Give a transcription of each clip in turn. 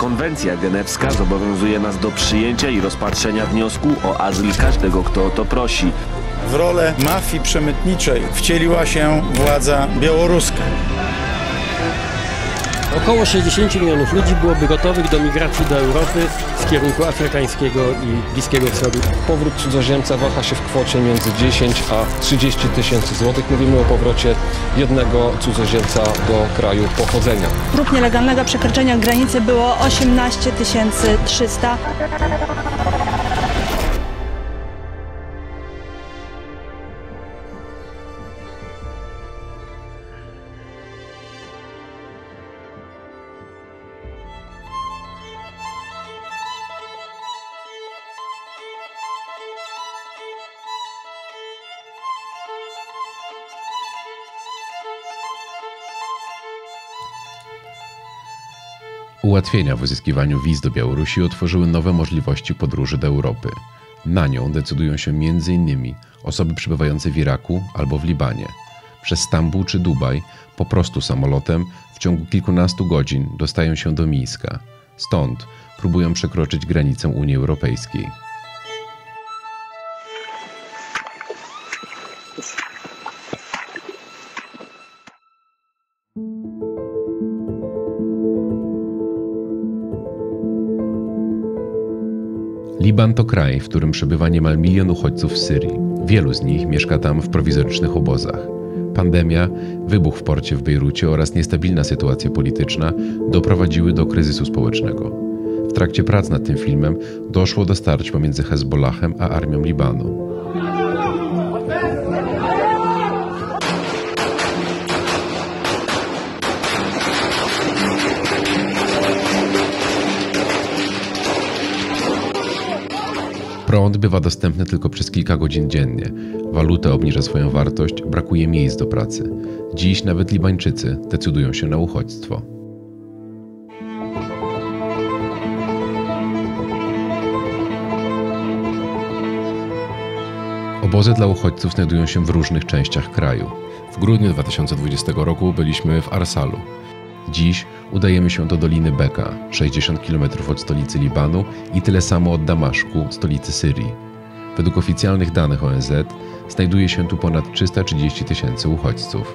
Konwencja genewska zobowiązuje nas do przyjęcia i rozpatrzenia wniosku o azyl każdego, kto o to prosi. W rolę mafii przemytniczej wcieliła się władza białoruska. Około 60 milionów ludzi byłoby gotowych do migracji do Europy z kierunku afrykańskiego i Bliskiego Wschodu. Powrót cudzoziemca waha się w kwocie między 10 a 30 tysięcy złotych. Mówimy o powrocie jednego cudzoziemca do kraju pochodzenia. Prób nielegalnego przekroczenia granicy było 18 300. Ułatwienia w uzyskiwaniu wiz do Białorusi otworzyły nowe możliwości podróży do Europy. Na nią decydują się m.in. osoby przebywające w Iraku albo w Libanie. Przez Stambuł czy Dubaj, po prostu samolotem, w ciągu kilkunastu godzin dostają się do Mińska. Stąd próbują przekroczyć granicę Unii Europejskiej. Liban to kraj, w którym przebywa niemal 1 milion uchodźców z Syrii. Wielu z nich mieszka tam w prowizorycznych obozach. Pandemia, wybuch w porcie w Bejrucie oraz niestabilna sytuacja polityczna doprowadziły do kryzysu społecznego. W trakcie prac nad tym filmem doszło do starć pomiędzy Hezbollahem a armią Libanu. Prąd bywa dostępny tylko przez kilka godzin dziennie. Waluta obniża swoją wartość, brakuje miejsc do pracy. Dziś nawet Libańczycy decydują się na uchodźstwo. Obozy dla uchodźców znajdują się w różnych częściach kraju. W grudniu 2020 roku byliśmy w Arsalu. Dziś udajemy się do Doliny Beka, 60 km od stolicy Libanu i tyle samo od Damaszku, stolicy Syrii. Według oficjalnych danych ONZ znajduje się tu ponad 330 tysięcy uchodźców.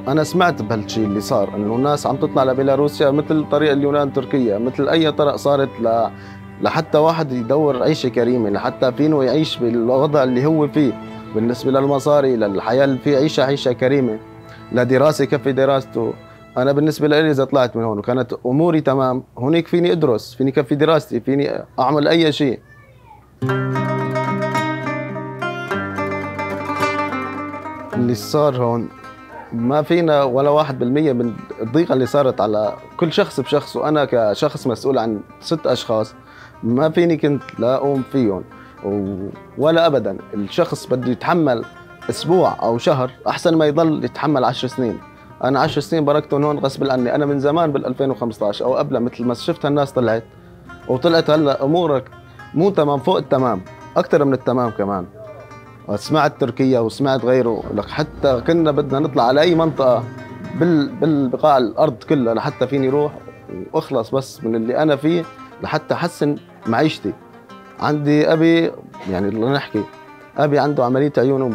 أنا سمعت بهالشيء اللي صار إنه الناس عم تطلع لبيلاروسيا مثل طريق اليونان تركيا مثل أي طرق صارت لحتى واحد يدور عيشة كريمة لحتى فينه يعيش بالوضع اللي هو فيه بالنسبة للمصاري للحياة اللي فيه عيشة كريمة لدراسة يكفي دراسته. أنا بالنسبة لي إذا طلعت من هون وكانت أموري تمام هونيك فيني أدرس فيني كفي دراستي فيني أعمل أي شيء. اللي صار هون ما فينا ولا 1% من الضيقة اللي صارت على كل شخص بشخص، وأنا كشخص مسؤول عن 6 أشخاص ما فيني كنت لا أقوم فيهم ولا أبدا. الشخص بده يتحمل أسبوع أو شهر أحسن ما يضل يتحمل 10 سنين. أنا 10 سنين بركتهم هون غصب عني. أنا من زمان بال 2015 أو قبل مثل ما شفت هالناس طلعت هلا أمورك مو تمام فوق التمام أكثر من التمام كمان. سمعت تركيا وسمعت غيره لك حتى كنا بدنا نطلع على أي منطقة بالبقاع الأرض كلها لحتى فيني روح وأخلص بس من اللي أنا فيه لحتى أحسن معيشتي. عندي أبي يعني الله نحكي أبي عنده عملية عيونه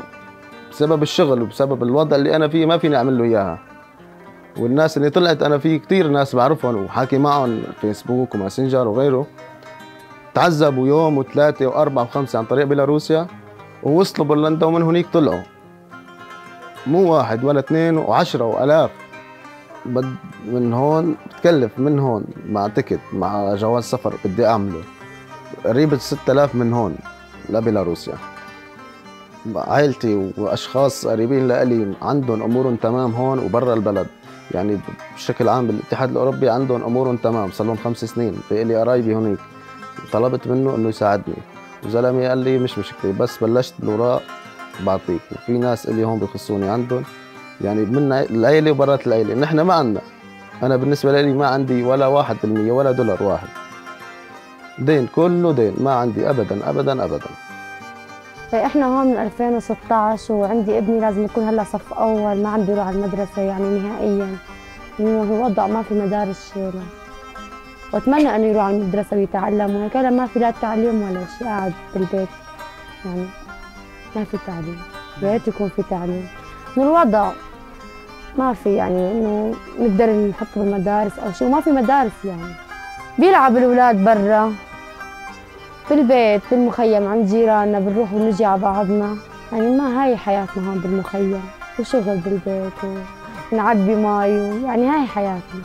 بسبب الشغل وبسبب الوضع اللي أنا فيه ما فيني أعمل له إياها. والناس اللي طلعت أنا فيه كتير ناس بعرفهم وحاكي معهم فيسبوك وماسنجر وغيره تعذبوا يوم و3 و4 و5 عن طريق بيلاروسيا ووصلوا بولندا ومن هنيك طلعوا مو 1 ولا 2 و10 وآلاف. من هون بتكلف من هون مع تكت مع جواز سفر بدي أعمله قريبة 6000 من هون لبيلاروسيا. عائلتي وأشخاص قريبين لإلي عندهم أمورهم تمام هون وبرا البلد، يعني بشكل عام بالاتحاد الأوروبي عندهم أمورهم تمام صار لهم 5 سنين. في إلي قرايبي هونيك طلبت منه إنه يساعدني وزلمي قال لي مش مشكلة بس بلشت بالوراق بعطيك. وفي ناس إلي هون بخصوني عندهم يعني من العيلة وبرات العيلة. نحن ما عندنا، أنا بالنسبة لي ما عندي ولا 1% ولا دولار واحد دين، كله دين ما عندي أبدا أبدا أبدا. احنا هون من 2016 وعندي ابني لازم يكون هلا صف اول ما عم بيروح على المدرسه يعني نهائيا. إنه في وضع ما في مدارس شيلة، وأتمنى إنه يروح على المدرسة ويتعلم، وكان ما في لا تعليم ولا شيء، قاعد بالبيت يعني ما في تعليم. يا ريت يكون في تعليم، إنه الوضع ما في يعني إنه نقدر نحطه بالمدارس أو شيء، وما في مدارس يعني. بيلعب الأولاد برا بالبيت بالمخيم عند جيراننا، بنروح ونجي على بعضنا، يعني ما هاي حياتنا هون بالمخيم، وشغل بالبيت ونعبي مي، يعني هاي حياتنا.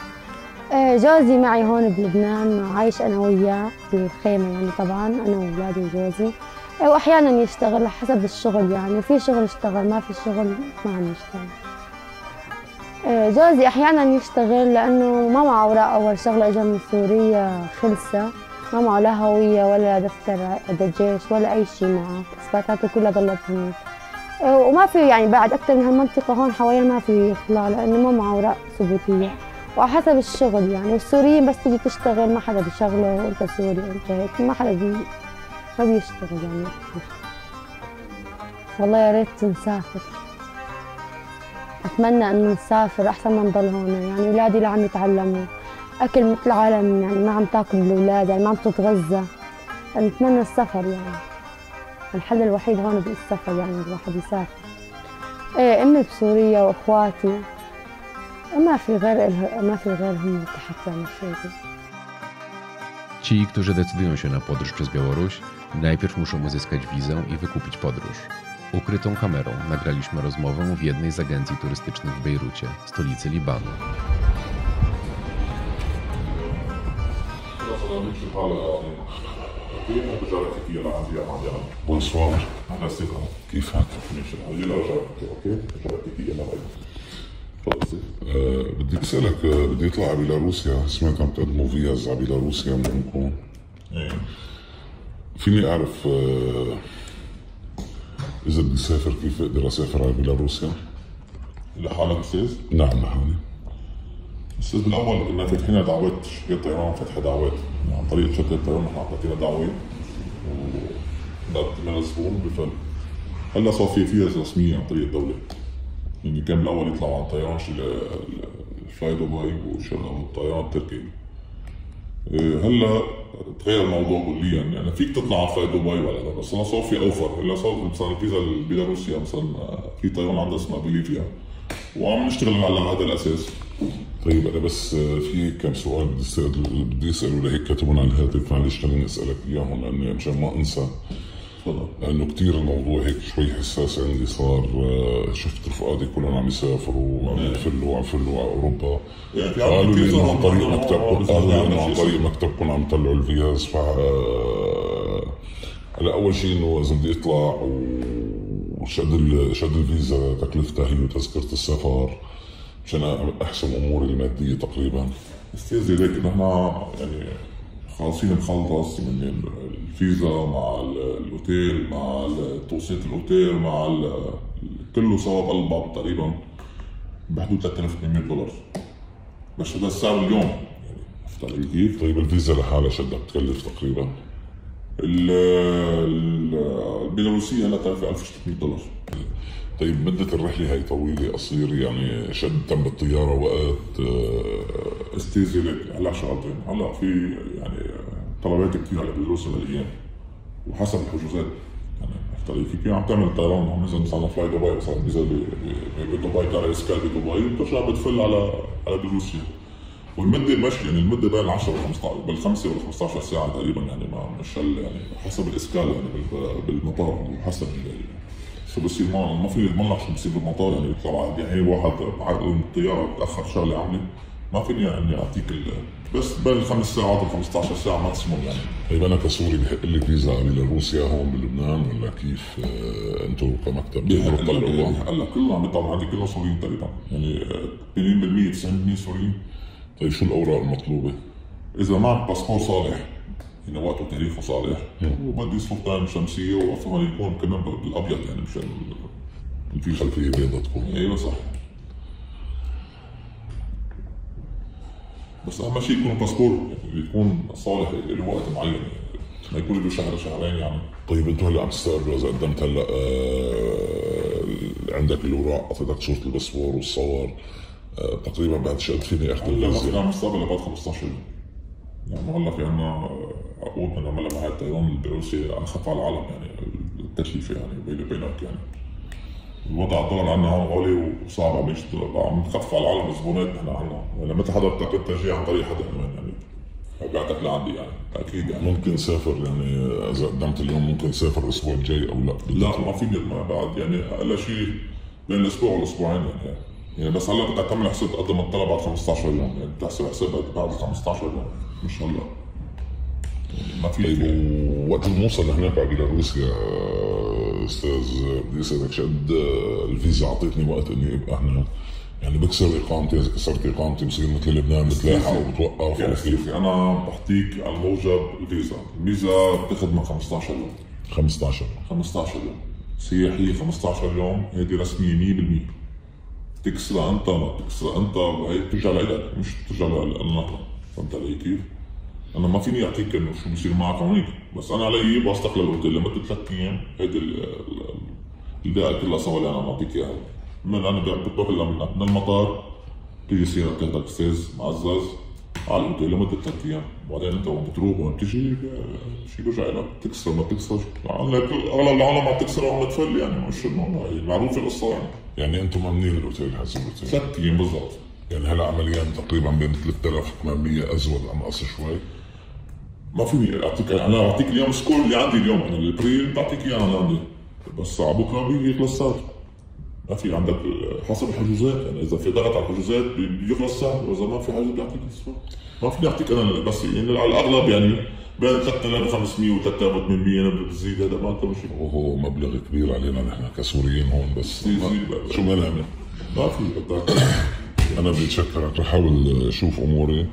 جوزي معي هون بلبنان، عايش أنا وياه بالخيمة يعني، طبعا أنا وأولادي وجوزي، وأحيانا يشتغل حسب الشغل يعني، في شغل اشتغل، ما في شغل ما عم يشتغل. جوزي أحيانا يشتغل لأنه ما معه أوراق، أول شغلة إجا من سوريا خلصة، ما معه لا هوية ولا دفتر جيش ولا أي شيء معه، إثباتاته كلها ضلت هناك. وما في يعني بعد أكثر من هالمنطقة هون حوالينا ما في يطلع لأنه ما معه أوراق ثبوتية، وحسب الشغل يعني. والسوريين بس تيجي تشتغل ما حدا بيشغله، وأنت سوري وأنت هيك، ما حدا ما بيشتغل يعني. والله يا ريت نسافر، أتمنى إنه نسافر أحسن ما نضل هون يعني. أولادي اللي عم يتعلموا أكل مثل العالم يعني، ما عم تاكل الأولاد يعني، ما عم تتغذى. نتمنى السفر يعني، الحل الوحيد هون بالسفر يعني، الواحد يسافر. أمي بسوريا وأخواتي ما في غيرهم تحت يعني شيء. Ci, którzy decydują się na podróż przez Białoruś, najpierw muszą uzyskać wizę i wykupić podróż. Ukrytą kamerą nagraliśmy rozmowę w jednej z agencji turystycznych w Bejrucie, stolicy Libanu. Bonsoir. كيفك؟ بدي اسالك، بدي اطلع على بيلاروسيا، سمعت عم تقدموا فيز على بيلاروسيا من عندكم. فيني اعرف اذا بدي اسافر كيف اقدر اسافر على بيلاروسيا؟ لحالك استاذ؟ نعم لحالي. استاذ بالاول كنا فاتحين دعوات، شركه طيران فتح دعوات عن طريق شركه الطيران، نحن اعطينا دعوه وقدمنا للزبون بالفعل. هلا صار في فيز رسميه عن طريق الدوله، يعني كان بالاول يطلعوا عن طيران فلاي دبي والطيران التركي. هلا تغير الموضوع كليا، يعني فيك تطلع على فلاي دبي ولا بس هلا صار في اوفر. هلا صار مثلا الفيزا البيلاروسيا مثلا في طيران عندها اسمها بوليفيا، وعم نشتغل على هذا الاساس. طيب انا بس في كم سؤال بدي اساله لهيك كتبون على الهاتف، معلش خليني اسالك اياهم لاني مشان ما انسى. لانه كثير الموضوع هيك شوي حساس عندي صار. شفت رفقاتي كلهم عم يسافروا وعم يفلوا على اوروبا، قالوا لي انه عن طريق مكتبكم، عن طريق مكتبكم عم يطلعوا الفيز. هلا اول شيء انه اذا بدي اطلع وشد الفيزا تكلفتها هي وتذكره السفر مشان احسن اموري الماديه تقريبا. استاذي ليك نحن يعني خالصين نخلص من الفيزا مع الاوتيل مع توصيل الاوتيل مع كله سوا بقلب بعض تقريبا بحدود $3800 بس هذا السعر اليوم يعني. عرفت كيف؟ طيب الفيزا لحالها شدها بتكلف تقريبا؟ البيلاروسية هلا تعرف $1600. طيب مدة الرحلة هاي طويلة قصيرة يعني؟ تم بالطيارة وقت؟ استاذي لك هلا شغلتين، هلا في يعني طلبات كثير على بيلاروسيا هالايام وحسب الحجوزات يعني. عرفت كيف؟ عم تعمل طيران عم نزل مثلا فلاي دبي، مثلا نزل بدبي تعمل اسكال بدبي بترجع بتفل على بيلاروسيا. والمدة ماشي يعني، المدة بين 10 و 15 بالخمسة ولا 15 ساعة تقريبا يعني، ما مش يعني حسب الاسكال يعني بالمطار وحسب شو بصير. ما في يضمن شو بصير بالمطار يعني. يطلع يعني واحد الطيارة بتأخر شغلة عاملة ما فيني يعني اعطيك بس بين 5 ساعات و 15 ساعة ماكسيموم يعني. طيب انا كسوري بحق لي فيزا لروسيا هون بلبنان ولا كيف؟ انتم كمكتب بتقدروا تطلعوها؟ هلا كلهم عم يطلعوا عندي، كلهم سوريين تقريبا يعني 80% 90% سوريين. طيب شو الاوراق المطلوبة؟ اذا معك باسبور صالح يعني وقته وتاريخه صالح، وبدي صورتين شمسية وافضل يكون كمان بالابيض يعني مشان في خلفية بيضاء تكون. ايوه صح، بس اهم شيء يكون باسبور يعني يكون صالح لوقت معين يعني. ما يكون له شهر شهرين يعني. طيب انتم هلا عم تستقبلوا اذا قدمت هلا عندك الاوراق، اعطيتك صورة الباسبور والصور، تقريبا بعد شهر فيني اخذ الفيزا. لا مستقبل بعد 15 يوم. يعني هلا في عنا عقود بنعملها مع الطيران البيروسي اخف على العالم يعني التكلفه يعني بيني وبينك يعني. الوضع طبعا عنا هون غالي وصعب عم نخفف على العالم زبونات نحن عنا، يعني متى حضرتك انت جاي عن طريق حدا كمان يعني بعتك لعندي يعني اكيد يعني. ممكن نسافر يعني اذا قدمت اليوم ممكن نسافر الاسبوع الجاي او لا؟ لا ما فيني ما بعد يعني اقل شيء بين الاسبوع والاسبوعين يعني بس هلا بدك تعمل حساب تقدم الطلب بعد 15 يوم يعني بتحسب حسابك بعد 15 يوم مش هلا يعني ما في. طيب وقت نوصل لهناك على بيلاروسيا استاذ بدي اسالك شد الفيزا اعطيتني وقت اني ابقى هناك يعني بكسر اقامتي، اذا كسرت اقامتي بصير مثل لبنان بتلاحق وبتوقف يعني كيف انا بحكيك على الموجب الفيزا بتاخذ من 15 يوم 15 يوم سياحيه 15 يوم هيدي رسميه 100% تكسرها انت ما تكسرها انت هي بترجع لك مش بترجع لنا. فهمت علي كيف؟ انا ما فيني اعطيك انه شو بصير معك هونيك بس انا علي بوصلك للاوتيل لمده 3 ايام. هيدي الدقائق كلها سوا اللي انا بعطيك اياها. انا بتروح من المطار بتيجي سيارة بتاخدك استاذ معزز على الاوتيل لمدة 3 ايام، وبعدين انت وين بتروح وين بتجي شيء برجع لك بتكسر ما بتكسر. اغلب العالم عم تكسر وعم تفل يعني مش معروفة القصة يعني انتم مامنين الاوتيل هذا الاوتيل 3 ايام بالضبط. يعني هلا عمليا تقريبا بين 3800 ازود انقص شوي. ما فيني اعطيك انا بعطيك اليوم سكول اللي عندي اليوم انا الابريل بعطيك اياه انا عندي بس على بكره بيجي خلصات. ما في عندك حسب الحجوزات يعني اذا في ضغط على الحجوزات بيخلص السعر واذا ما في حاجه بيعطيك السعر. ما فيني اعطيك انا بس يعني على الاغلب يعني بين 3500 و 3800 انا بتزيد هذا ما انت شيء. وهو مبلغ كبير علينا نحن كسوريين هون بس شو ما نعمل؟ ما في بدك. انا بدي اتشكرك رح احاول اشوف اموري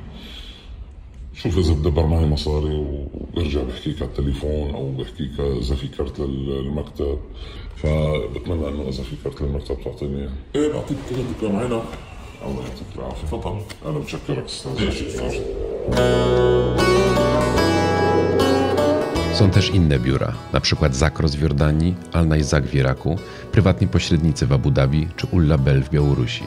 شوف اذا بدبر معي مصاري وبرجع بحكيك على التليفون او بحكيك اذا في كرت للمكتب. فبتمنى انه اذا في كرت للمكتب تعطيني اياه. ايه بعطيك كرت بكره معنا. الله يعطيك العافيه. تفضل. انا بتشكرك استاذ. Są też inne biura, na przykład Zakros w Jordanii, Al-Najzak w Iraku, prywatni pośrednicy w Abu Dhabi czy Ulla Bel w Białorusi.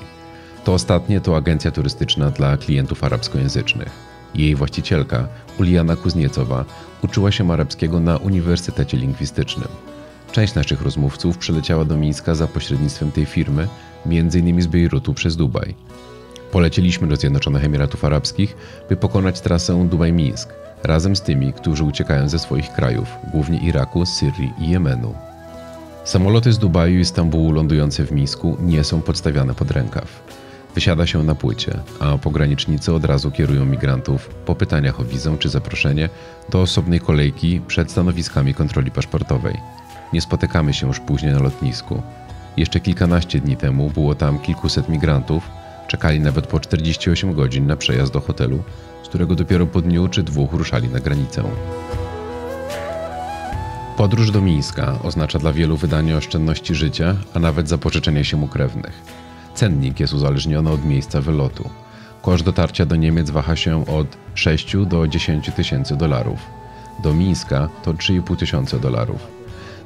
To ostatnie to agencja turystyczna dla klientów arabskojęzycznych. Jej właścicielka, Uliana Kuzniecowa, uczyła się arabskiego na Uniwersytecie Lingwistycznym. Część naszych rozmówców przyleciała do Mińska za pośrednictwem tej firmy, m.in. z Bejrutu przez Dubaj. Polecieliśmy do Zjednoczonych Emiratów Arabskich, by pokonać trasę Dubaj-Mińsk, razem z tymi, którzy uciekają ze swoich krajów, głównie Iraku, Syrii i Jemenu. Samoloty z Dubaju i Stambułu lądujące w Mińsku nie są podstawiane pod rękaw. Wysiada się na płycie, a pogranicznicy od razu kierują migrantów po pytaniach o wizę czy zaproszenie do osobnej kolejki przed stanowiskami kontroli paszportowej. Nie spotykamy się już później na lotnisku. Jeszcze kilkanaście dni temu było tam kilkuset migrantów, czekali nawet po 48 godzin na przejazd do hotelu, z którego dopiero po dniu czy 2 ruszali na granicę. Podróż do Mińska oznacza dla wielu wydanie oszczędności życia, a nawet zapożyczenie się u krewnych. Cennik jest uzależniony od miejsca wylotu. Koszt dotarcia do Niemiec waha się od 6 do 10 tysięcy dolarów. Do Mińska to 3,5 tysiąca dolarów.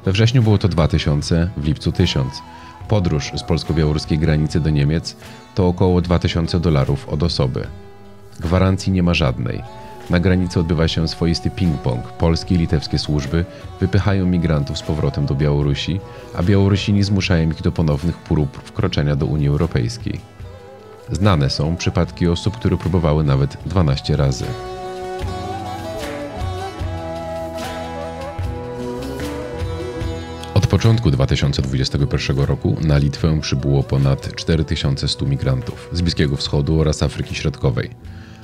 We wrześniu było to 2000, w lipcu 1000. Podróż z polsko-białoruskiej granicy do Niemiec to około 2000 dolarów od osoby. Gwarancji nie ma żadnej. Na granicy odbywa się swoisty ping-pong. Polskie i litewskie służby wypychają migrantów z powrotem do Białorusi, a Białorusini zmuszają ich do ponownych prób wkroczenia do Unii Europejskiej. Znane są przypadki osób, które próbowały nawet 12 razy. Od początku 2021 roku na Litwę przybyło ponad 4100 migrantów z Bliskiego Wschodu oraz Afryki Środkowej.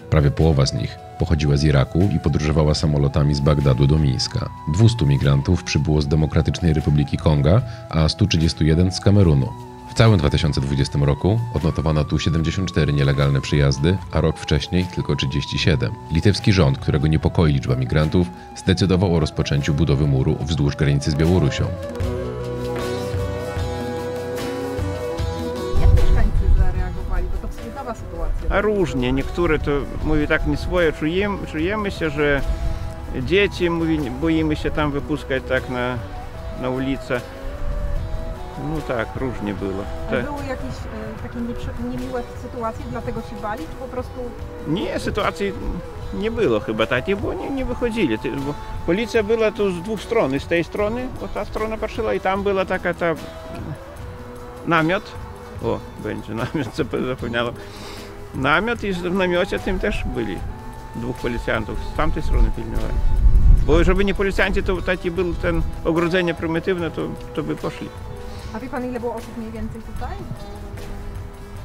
Prawie połowa z nich pochodziła z Iraku i podróżowała samolotami z Bagdadu do Mińska. 200 migrantów przybyło z Demokratycznej Republiki Konga, a 131 z Kamerunu. W całym 2020 roku odnotowano tu 74 nielegalne przyjazdy, a rok wcześniej tylko 37. Litewski rząd, którego niepokoi liczba migrantów, zdecydował o rozpoczęciu budowy muru wzdłuż granicy z Białorusią. A różnie, niektóre to mówi tak nieswoje, czujemy się, że dzieci, mówi, boimy się tam wypuszczać tak na ulicę. No tak, różnie było. A Tak. były jakieś takie niemiłe sytuacje, dlatego się bali, czy po prostu... Nie, sytuacji nie było chyba takiej, bo nie wychodzili. Bo policja była tu z dwóch stron. Z tej strony, bo ta strona patrzyła i tam była taka namiot. O, będzie namiot, zapomniałem. Namiot i w namiocie tym też byli dwóch policjantów. Z tamtej strony pilnowali. Bo żeby nie policjanci, to taki był ten ogrodzenie prymitywne, to by poszli. A wie pan, ile było osób mniej więcej tutaj?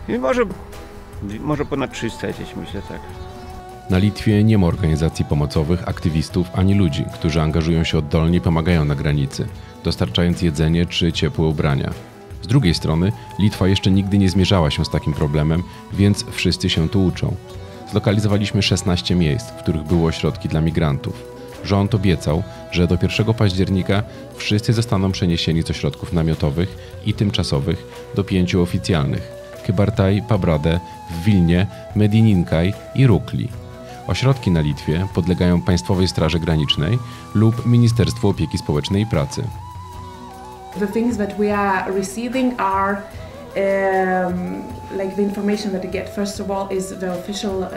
I może ponad 300 gdzieś, myślę, tak. Na Litwie nie ma organizacji pomocowych, aktywistów ani ludzi, którzy angażują się oddolnie i pomagają na granicy, dostarczając jedzenie czy ciepłe ubrania. Z drugiej strony, Litwa jeszcze nigdy nie zmierzała się z takim problemem, więc wszyscy się tu uczą. Zlokalizowaliśmy 16 miejsc, w których były ośrodki dla migrantów. Rząd obiecał, że do 1 października wszyscy zostaną przeniesieni z ośrodków namiotowych i tymczasowych do 5 oficjalnych: Kybartaj, Pabrade, w Wilnie, Medininkai i Rukli. Ośrodki na Litwie podlegają Państwowej Straży Granicznej lub Ministerstwu Opieki Społecznej i Pracy. The things that we are receiving are like the information that we get. First of all is the official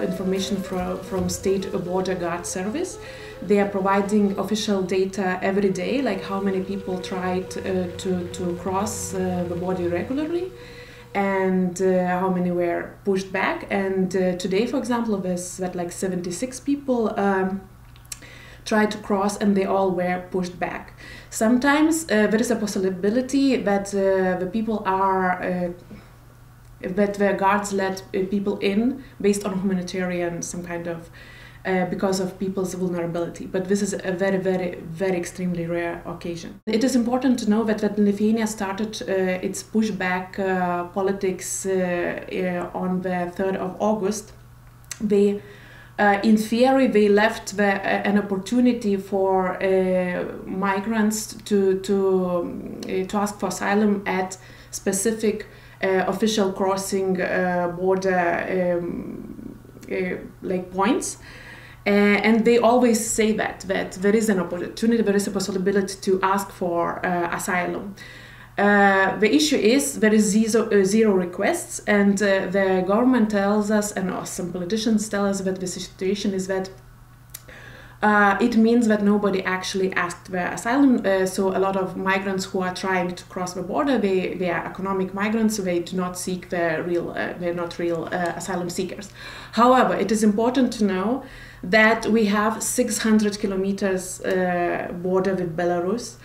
information from State Border Guard Service. They are providing official data every day, like how many people tried to cross the border regularly, and how many were pushed back. And today, for example, there's that like 76 people tried to cross and they all were pushed back. Sometimes there is a possibility that the people are that the guards let people in based on humanitarian some kind of because of people's vulnerability, but this is a very, very, very extremely rare occasion. It is important to know that when Lithuania started its pushback politics on the 3rd of August, they in theory, they left an opportunity for migrants to ask for asylum at specific official crossing border like points. And they always say that there is an opportunity, there is a possibility to ask for asylum. The issue is there is zero requests, and the government tells us, and some politicians tell us that the situation is that it means that nobody actually asked for asylum. So a lot of migrants who are trying to cross the border, they are economic migrants, so they do not seek they're not real asylum seekers. However, it is important to know that we have 600 kilometers border with Belarus.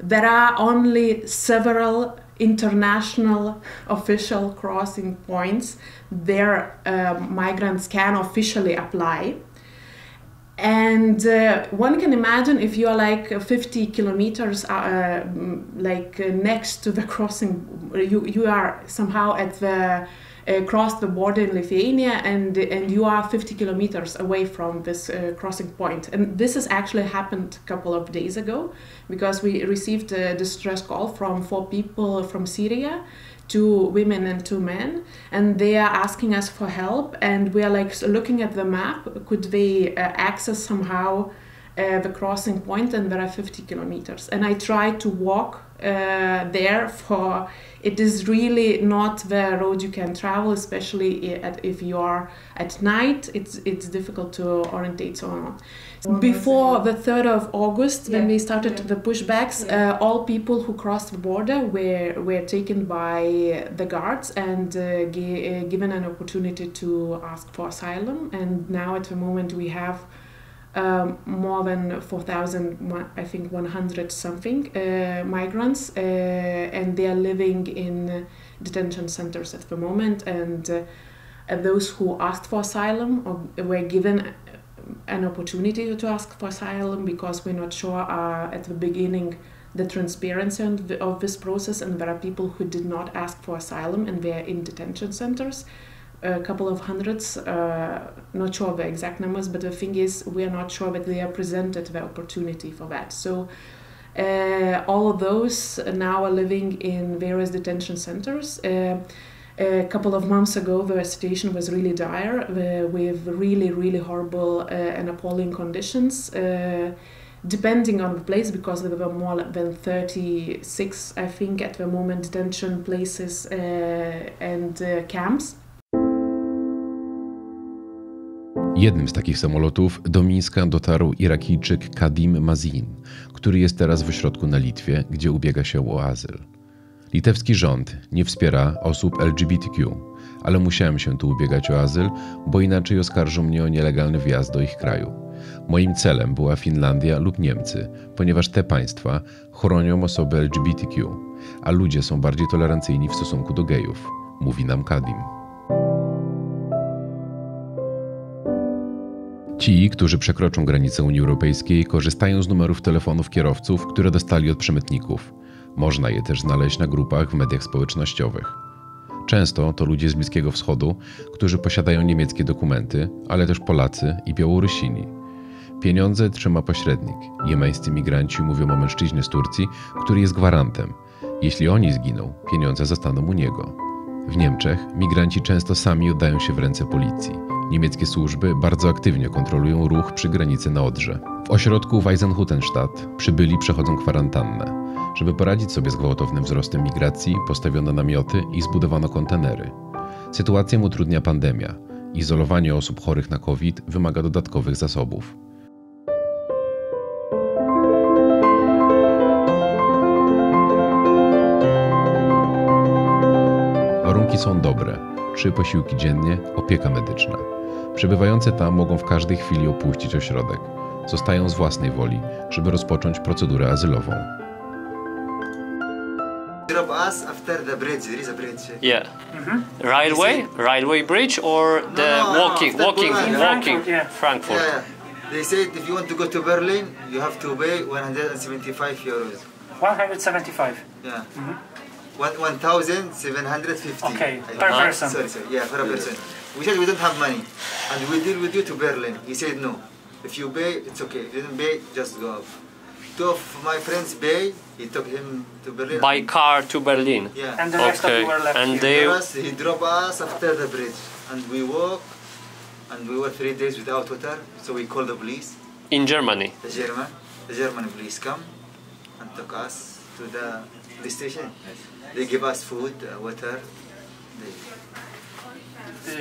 There are only several international official crossing points where migrants can officially apply. And one can imagine if you are like 50 kilometers next to the crossing, you are somehow at the cross the border in Lithuania, and you are 50 kilometers away from this crossing point. And this has actually happened a couple of days ago, because we received a distress call from 4 people from Syria, 2 women and 2 men, and they are asking us for help, and we are like looking at the map, could they access somehow the crossing point, and there are 50 kilometers. And I tried to walk there for, it is really not the road you can travel, especially if you are at night, it's difficult to orientate so on. Before the 3rd of August, when we started the pushbacks, all people who crossed the border were taken by the guards and given an opportunity to ask for asylum. And now at the moment we have more than 4,000, I think 100 something migrants, and they are living in detention centers at the moment. And those who asked for asylum or were given an opportunity to ask for asylum, because we're not sure at the beginning the transparency of this process, and there are people who did not ask for asylum and they're in detention centers. A couple of hundreds, not sure the exact numbers, but the thing is we are not sure that they are presented the opportunity for that. So all of those now are living in various detention centers. A couple of months ago the situation was really dire with really, really horrible and appalling conditions. depending on the place, because there were more than 36, I think, at the moment, detention places and camps. Jednym z takich samolotów do Mińska dotarł Irakijczyk Kadim Mazin, który jest teraz w ośrodku na Litwie, gdzie ubiega się o azyl. Litewski rząd nie wspiera osób LGBTQ, ale musiałem się tu ubiegać o azyl, bo inaczej oskarżą mnie o nielegalny wjazd do ich kraju. Moim celem była Finlandia lub Niemcy, ponieważ te państwa chronią osoby LGBTQ, a ludzie są bardziej tolerancyjni w stosunku do gejów, mówi nam Kadim. Ci, którzy przekroczą granicę Unii Europejskiej, korzystają z numerów telefonów kierowców, które dostali od przemytników. Można je też znaleźć na grupach w mediach społecznościowych. Często to ludzie z Bliskiego Wschodu, którzy posiadają niemieckie dokumenty, ale też Polacy i Białorusini. Pieniądze trzyma pośrednik. Jemeńscy migranci mówią o mężczyźnie z Turcji, który jest gwarantem. Jeśli oni zginą, pieniądze zostaną u niego. W Niemczech migranci często sami oddają się w ręce policji. Niemieckie służby bardzo aktywnie kontrolują ruch przy granicy na Odrze. W ośrodku Weisenhutenstadt przybyli przechodzą kwarantannę. Żeby poradzić sobie z gwałtownym wzrostem migracji, postawiono namioty i zbudowano kontenery. Sytuację utrudnia pandemia. Izolowanie osób chorych na COVID wymaga dodatkowych zasobów. Warunki są dobre. 3 posiłki dziennie, opieka medyczna. Przebywający tam mogą w każdej chwili opuścić ośrodek. Zostają z własnej woli, żeby rozpocząć procedurę azylową. Drop us after the bridge. There is a bridge. Yeah. Railway bridge or the walking. Frankfurt. Yeah. They said if you want to go to Berlin, you have to pay 175 euros. 175. Yeah. 1,750. Okay, per person. Sorry. Yeah, per person. We said we don't have money, and we deal with you to Berlin. He said no. If you pay, it's okay. If you didn't pay, just go off. 2 of my friends pay. He took him to Berlin. By car to Berlin. Yeah. And the rest of you were left and here. He dropped us after the bridge, and we walk, and we were 3 days without water. So we called the police. In Germany. The German police come and took us to the police station. They give us food, water.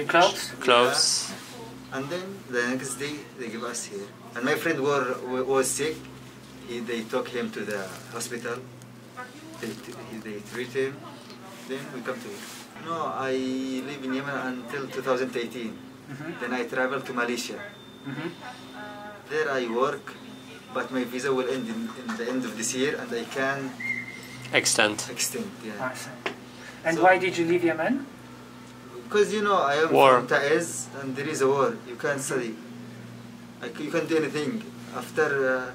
Clothes. Yeah. And then the next day they give us here. And my friend was sick. They took him to the hospital. They treat him. Then we come to here. No, I live in Yemen until 2018. Then I travel to Malaysia. There I work, but my visa will end in the end of this year, and I can extend. Yeah. And why did you leave Yemen? Because I am from Taiz, and there is a war. You can't study. You can't do anything. After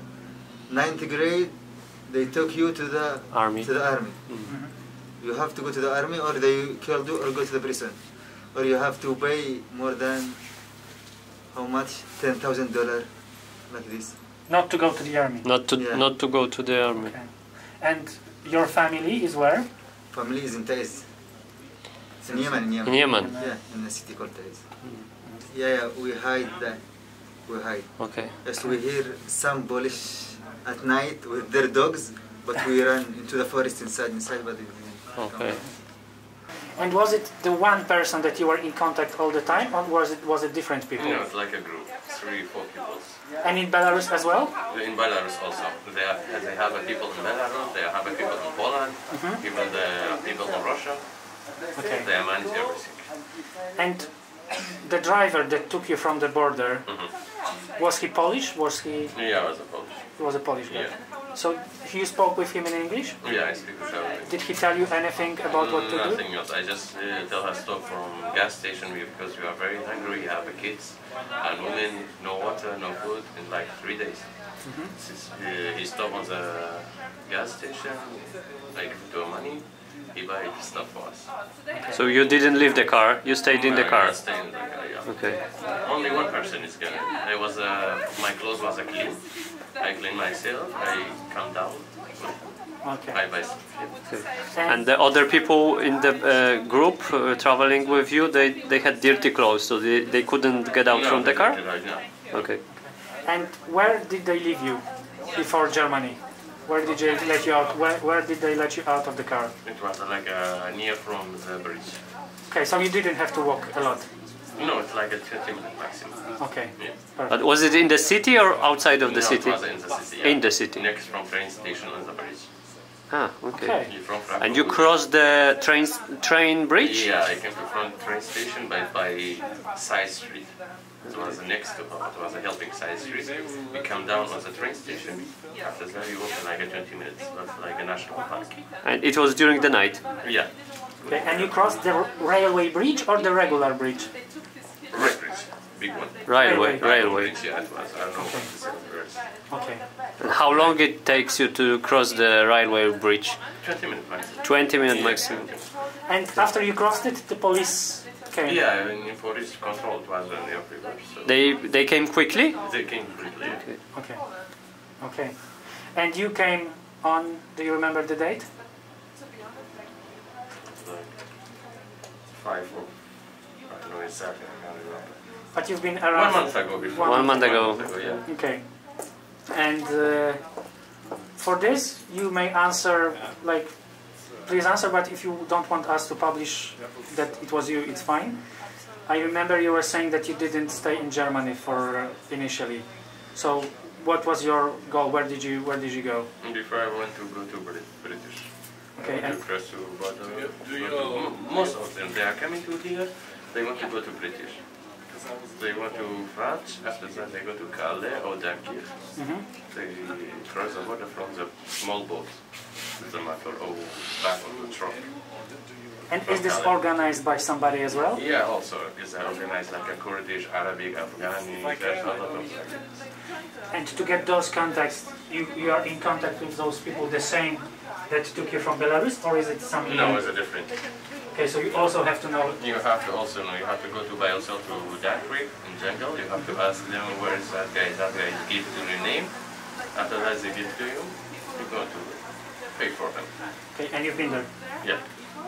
9th grade, they took you to the army. You have to go to the army, or they kill you, or go to the prison, or you have to pay more than how much? $10,000, like this. Not to go to the army. Not to go to the army. Okay. And your family is where? Family is in Taiz. In Yemen. In Yemen. Yeah, in a city called Taiz. Yeah, we hide there. We hide. Okay. Yes, we hear some Polish at night with their dogs, but we run into the forest inside, but okay. And was it the one person that you were in contact all the time, or was it different people? No, it's like a group, 3-4 people. And in Belarus as well? In Belarus also. They have people in Belarus, they have people in Poland, even the people in Russia. Okay. They manage everything. And the driver that took you from the border, was he Polish? Yeah, he was a Polish. He was a Polish guy. Yeah. So you spoke with him in English? Yeah, I speak with everything. Did he tell you anything about what to do? Nothing else. I just tell her stop from gas station because we are very hungry, we have kids and women, no water, no food in like 3 days. He stopped on the gas station, I give him money, he buy stuff for us. So you didn't leave the car, you stayed in the car? I stayed in the car, yeah. Okay. Only one person is gone. My clothes was clean. I clean myself, I come down. Okay. I buy something. Okay. And the other people in the group traveling with you, they had dirty clothes, so they couldn't get out from the car? No. Okay. And where did they leave you? before Germany? Where did they let you out? Where did they let you out of the car? It was like near from the bridge. Okay, so you didn't have to walk a lot. No, it's like a 20 minute maximum. Okay. Yeah. But was it in the city or outside of the No, city? it was in the city. Yeah. In the city. Next from train station on the bridge. Ah, okay. Okay. You're from Frankfurt. And you crossed the train bridge? Yeah, I came to front train station by side street. It was next to it was a helping side street. We come down on the train station. After that, we walk like a 20 minutes. That's like a national park. And it was during the night? Yeah. Okay, and you crossed the railway bridge or the regular bridge? Railway bridge, big one. Railway. Bridge, yeah, it was. I don't know what to say. Okay. And how long it takes you to cross the railway bridge? 20 minutes maximum. 20 minutes maximum. And after you crossed it, the police came? Yeah, in police control it was everywhere. So They came quickly? they came quickly. Okay. Okay. And you came on, do you remember the date? Like 5 or I don't know exactly. I can't remember. But you've been around... 1 month ago before. 1 month ago. Yeah. Okay. And for this, you may answer, like, please answer, but if you don't want us to publish that it was you, it's fine. I remember you were saying that you didn't stay in Germany for initially. So what was your goal? Where did you go? Before I went to go to British. Okay, I went to press to most of them, they are coming to here, they want to go to British. They want to France, after that they go to Calais or Dunkirk. They cross the border from the small boat, the matter or back of the truck. And is this organized by somebody as well? Yeah, also it's organized like a Kurdish, Arabic, Afghani, there's a lot of them. And to get those contacts, you are in contact with those people the same that took you from Belarus, or is it something? No, it's a different. Okay, so you also have to know. You have to also know. You have to go to by yourself to Dunkirk in jungle. You have to ask them where is that guy. That guy give you your name. After that, they give to you. You go to pay for them. Okay, and you've been there. Yeah.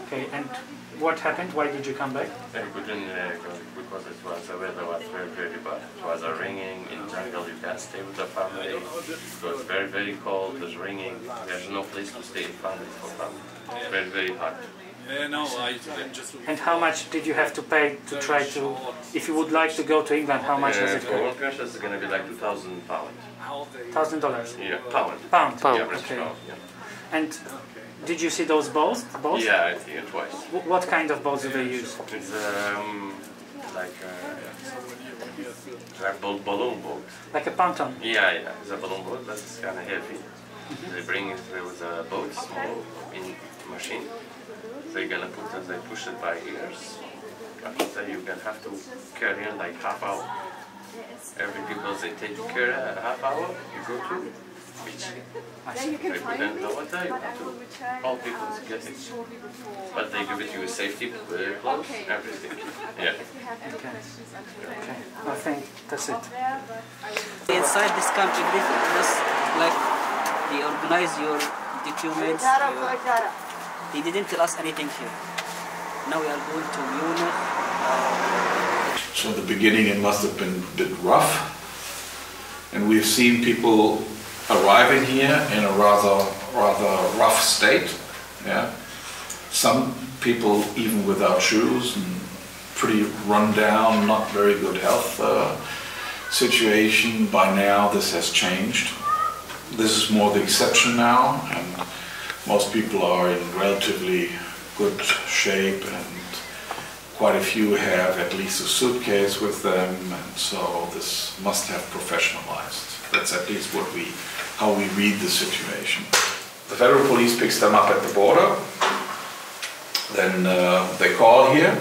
Okay, and what happened? Why did you come back? I couldn't go because it was the weather was very very bad. It was raining in jungle. You can't stay with the family. It was very very cold. It was raining. There's no place to stay in family for family. It's very very hot. And how much did you have to pay to try to, if you would like to go to England, how much does it For one person, it's going to be like £2,000. $1,000? Yeah, pound. Pound. Yeah, British Okay. pound, yeah. And did you see those boats? Yeah, I think twice. What kind of boats do they use? It's like balloon boat. Like a ponton? Yeah, yeah, it's a balloon boat, but it's kind of heavy. They bring it with a boat, small, in machine. They're gonna put it, they push it by ears. After that, you're gonna have to carry in like half hour. Every people they take care a half hour, you go to beach. They put it in the water, you have to, all people get it. But they give it you safety clothes, everything. Yeah. Okay. I think that's it. Inside this camp, everything was like they organize your documents. They didn't tell us anything here. Now we are going to Munich. So in the beginning it must have been a bit rough. And we've seen people arriving here in a rather rough state. Yeah. Some people even without shoes and pretty run down, not very good health situation. By now this has changed. This is more the exception now, and most people are in relatively good shape, and quite a few have at least a suitcase with them, and so this must have professionalized. That's at least how we read the situation. The federal police picks them up at the border, then they call here.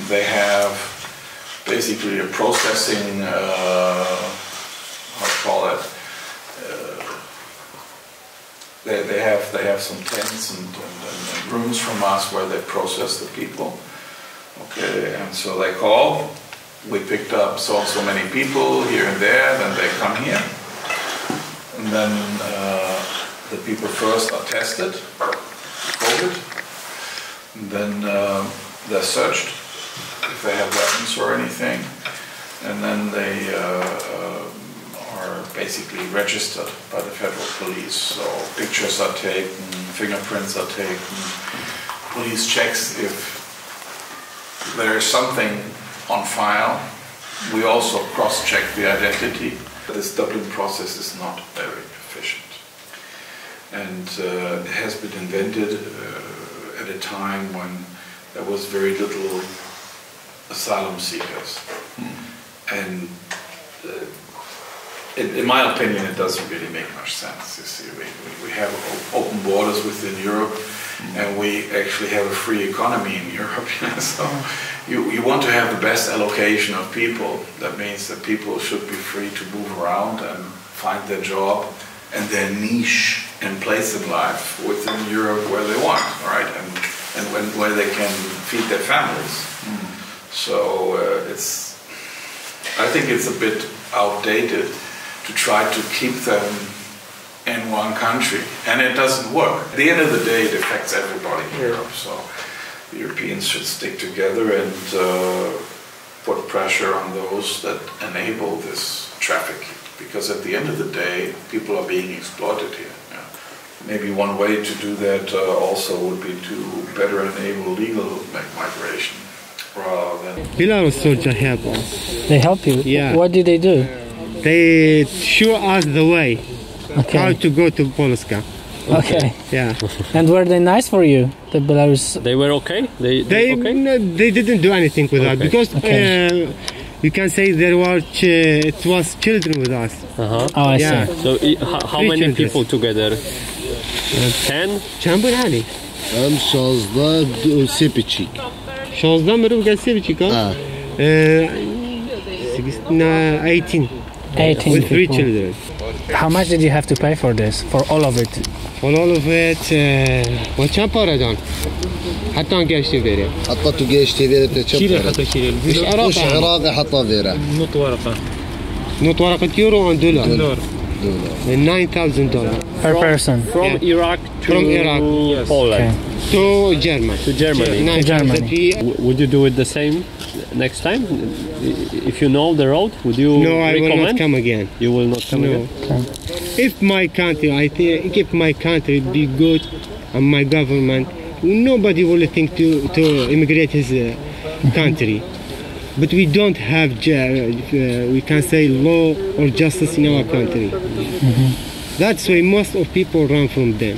They have basically a processing, how to call it, they have some tents and rooms from us where they process the people. Okay, and so they call. We picked up so and so many people here and there. Then they come here, and then the people first are tested, COVID, and then they're searched if they have weapons or anything, and then they are basically registered by the federal police. So pictures are taken, fingerprints are taken, police checks if there is something on file. We also cross-check the identity. This Dublin process is not very efficient, and it has been invented at a time when there was very little asylum seekers. And in my opinion, it doesn't really make much sense. You see, we have open borders within Europe, and we actually have a free economy in Europe. So you want to have the best allocation of people. That means that people should be free to move around and find their job and their niche and place in life within Europe where they want, right? And where they can feed their families. So I think it's a bit outdated to try to keep them in one country, and it doesn't work. At the end of the day, it affects everybody in Europe, so the Europeans should stick together and put pressure on those that enable this trafficking, because at the end of the day, people are being exploited here. Yeah. Maybe one way to do that also would be to better enable legal migration. Belarus soldiers help us. They help you? Yeah. What did they do? They show us the way, Okay. how to go to Polska. Okay. Yeah. And were they nice for you, the Belarus? They were okay? They okay? No, they didn't do anything with us because you can say there were it was children with us. Oh, I Yeah. see. So how many children. people together? 10? Chambur Ali. شازده و سه پیچیک 16 مرو بگه سه بچیکا 18 18 with 3 people. children. How much did you have to pay for this? For all of it? For all of it و چند پاره دان حتی هم گشتی بره حتى تو جيشتي فيرا شيل حتى شيل مش مش عراقي حتى فيرا نوت ورقة يورو and $1 دولار $9,000 Per person? From Iraq to From Iraq, yes. Poland. To Germany. To Germany. Would you do it the same next time? If you know the road, would you No, I recommend? will not come again. You will not come No. again? If my country, I think if my country be good and my government, nobody will think to immigrate his country. But we don't have, we can say, law or justice in our country. That's why most of people run from them.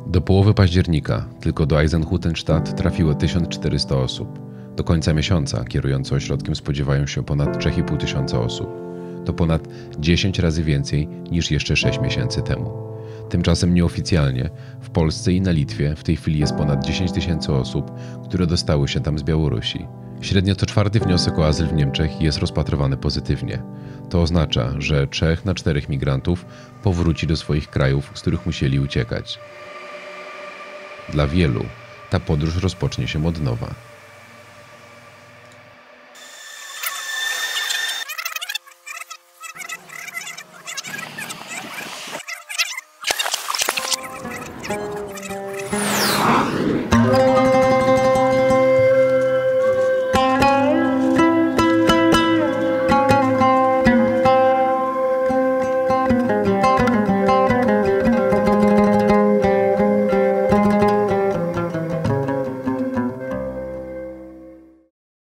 Do połowy października tylko do Eisenhüttenstadt trafiło 1400 osób. Do końca miesiąca kierujący ośrodkiem spodziewają się ponad 3500 osób. To ponad 10 razy więcej niż jeszcze 6 miesięcy temu. Tymczasem nieoficjalnie w Polsce i na Litwie w tej chwili jest ponad 10 000 osób, które dostały się tam z Białorusi. Średnio co 4. wniosek o azyl w Niemczech jest rozpatrywany pozytywnie. To oznacza, że 3 na 4 migrantów powróci do swoich krajów, z których musieli uciekać. Dla wielu ta podróż rozpocznie się od nowa.